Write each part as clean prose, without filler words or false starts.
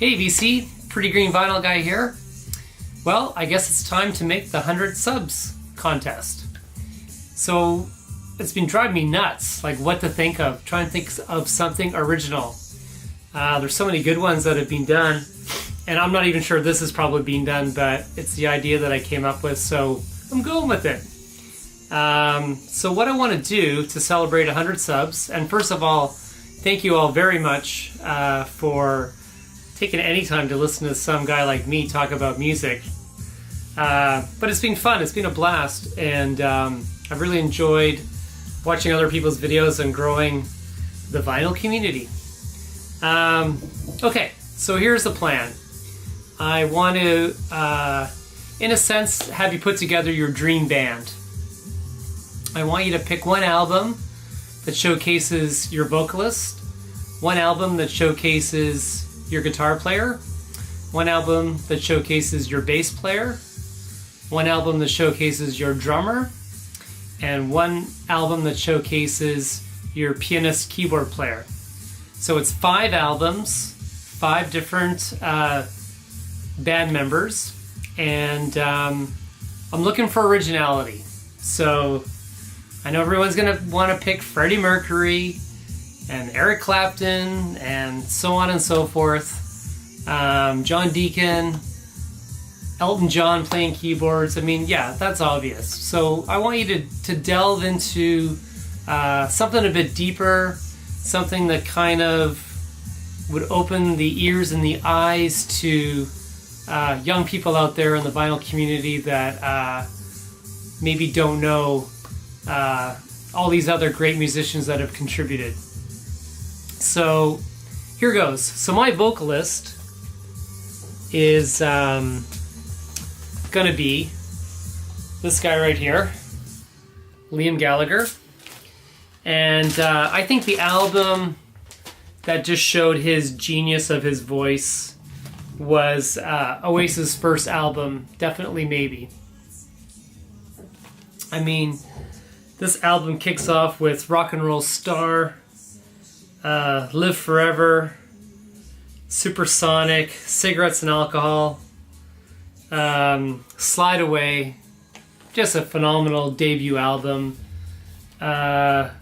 Hey VC, Pretty Green Vinyl Guy here. Well, I guess it's time to make the 100 subs contest. So it's been driving me nuts, like what to think of. Try and think of something original. There's so many good ones that have been done, and I'm not even sure this is probably being done, but it's the idea that I came up with, so I'm going with it. So what I want to do to celebrate 100 subs, and first of all, thank you all very much for taking any time to listen to some guy like me talk about music. But it's been fun, it's been a blast, and I've really enjoyed watching other people's videos and growing the vinyl community. Okay, so here's the plan. I want to, in a sense, have you put together your dream band. I want you to pick one album that showcases your vocalist, one album that showcases your guitar player, one album that showcases your bass player, one album that showcases your drummer, and one album that showcases your pianist keyboard player. So it's 5 albums, 5 different band members, and I'm looking for originality. So I know everyone's gonna want to pick Freddie Mercury and Eric Clapton and so on and so forth. John Deacon, Elton John playing keyboards. I mean, yeah, that's obvious. So I want you to delve into something a bit deeper, something that kind of would open the ears and the eyes to young people out there in the vinyl community that maybe don't know all these other great musicians that have contributed. So here goes. So my vocalist is gonna be this guy right here, Liam Gallagher. And I think the album that just showed his genius of his voice was Oasis' first album, Definitely Maybe. I mean, this album kicks off with Rock and Roll Star, Live Forever, Supersonic, Cigarettes and Alcohol, Slide Away, just a phenomenal debut album,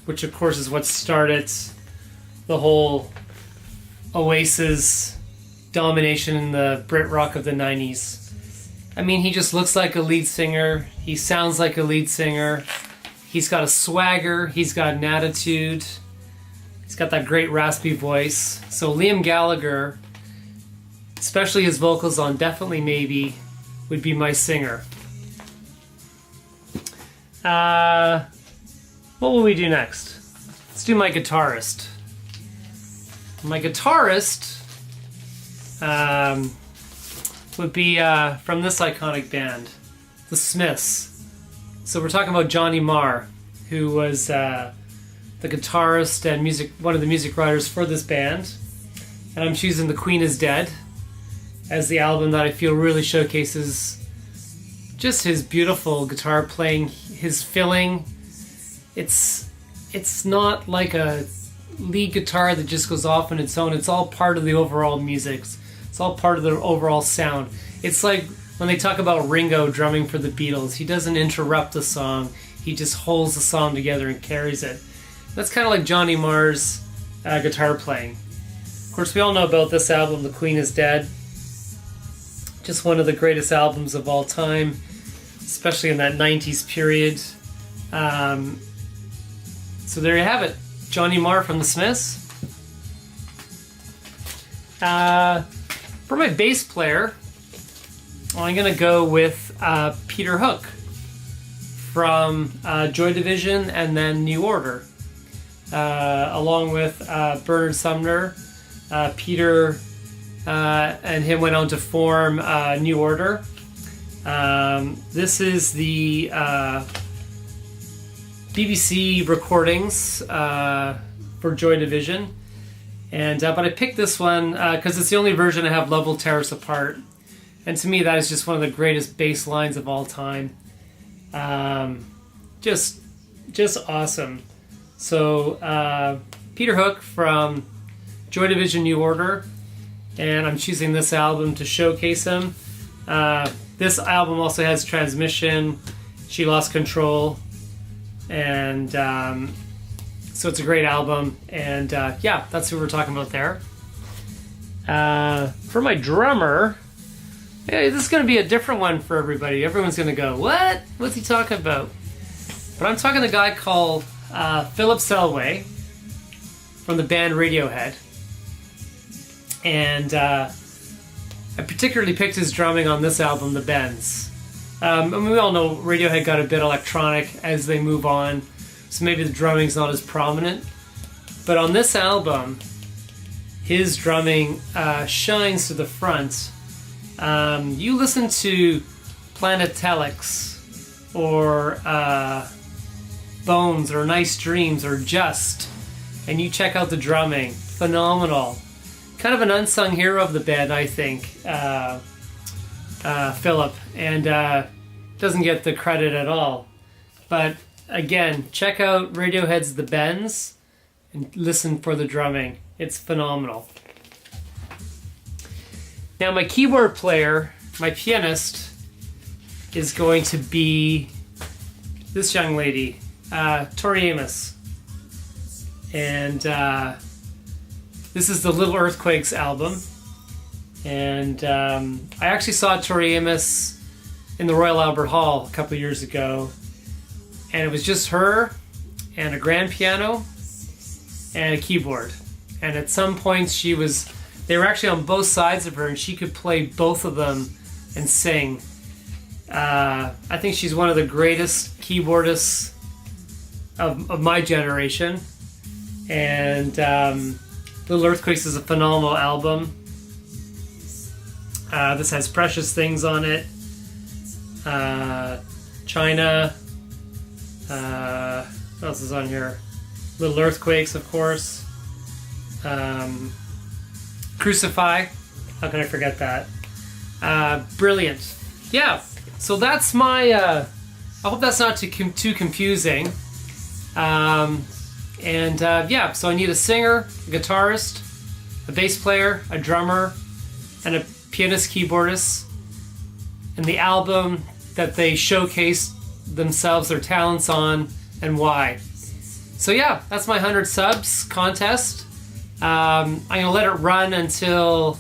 which of course is what started the whole Oasis domination in the Brit rock of the 90s. I mean, he just looks like a lead singer, he sounds like a lead singer, he's got a swagger, he's got an attitude, he's got that great raspy voice. So Liam Gallagher, especially his vocals on Definitely Maybe, would be my singer. What will we do next? Let's do my guitarist. My guitarist would be from this iconic band, The Smiths. So we're talking about Johnny Marr, who was the guitarist and one of the music writers for this band. And I'm choosing The Queen is Dead as the album that I feel really showcases just his beautiful guitar playing, his filling. It's not like a lead guitar that just goes off on its own. It's all part of the overall music. It's all part of the overall sound. It's like when they talk about Ringo drumming for the Beatles. He doesn't interrupt the song. He just holds the song together and carries it. That's kind of like Johnny Marr's guitar playing. Of course, we all know about this album, The Queen is Dead. Just one of the greatest albums of all time, especially in that 90s period. So there you have it. Johnny Marr from The Smiths. For my bass player, I'm going to go with Peter Hook from Joy Division and then New Order. Along with Bernard Sumner, Peter and him went on to form New Order. This is the BBC recordings for Joy Division, and but I picked this one because it's the only version I have. Love Will Tear Us Apart, and to me that is just one of the greatest bass lines of all time. Just awesome. So Peter Hook from Joy Division, New Order, and I'm choosing this album to showcase him. This album also has Transmission, She Lost Control, and so it's a great album. And yeah, that's who we're talking about there. For my drummer, hey, this is going to be a different one for everybody. Everyone's going to go, what? What's he talking about? But I'm talking to a guy called Philip Selway from the band Radiohead. And I particularly picked his drumming on this album, The Bends. And we all know Radiohead got a bit electronic as they move on, so maybe the drumming's not as prominent. But on this album, his drumming shines to the front. You listen to Planetelics or Bones or Nice Dreams or Just, and you check out the drumming. Phenomenal. Kind of an unsung hero of the band, I think, Philip, and doesn't get the credit at all. But again, check out Radiohead's The Bends and listen for the drumming. It's phenomenal. Now my keyboard player, my pianist, is going to be this young lady, Tori Amos. And this is the Little Earthquakes album. And I actually saw Tori Amos in the Royal Albert Hall a couple of years ago. And it was just her and a grand piano and a keyboard. And at some points they were actually on both sides of her, and she could play both of them and sing. I think she's one of the greatest keyboardists of my generation. And Little Earthquakes is a phenomenal album. This has Precious Things on it. China. What else is on here? Little Earthquakes, of course. Crucify. How can I forget that? Brilliant. Yeah. So that's my. I hope that's not too confusing. Yeah. So I need a singer, a guitarist, a bass player, a drummer, and a pianist keyboardist. And the album that they showcase themselves, their talents on, and why. So yeah, that's my 100 subs contest. I'm gonna let it run until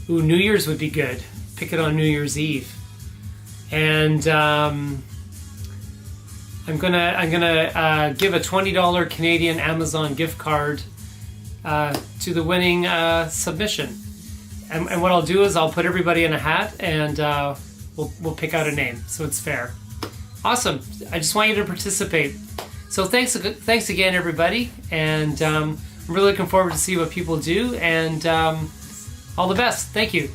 New Year's would be good. Pick it on New Year's Eve, and I'm gonna give a $20 Canadian Amazon gift card to the winning submission. And what I'll do is I'll put everybody in a hat, and we'll pick out a name, so it's fair. Awesome. I just want you to participate. So thanks again, everybody, and I'm really looking forward to see what people do, and all the best. Thank you.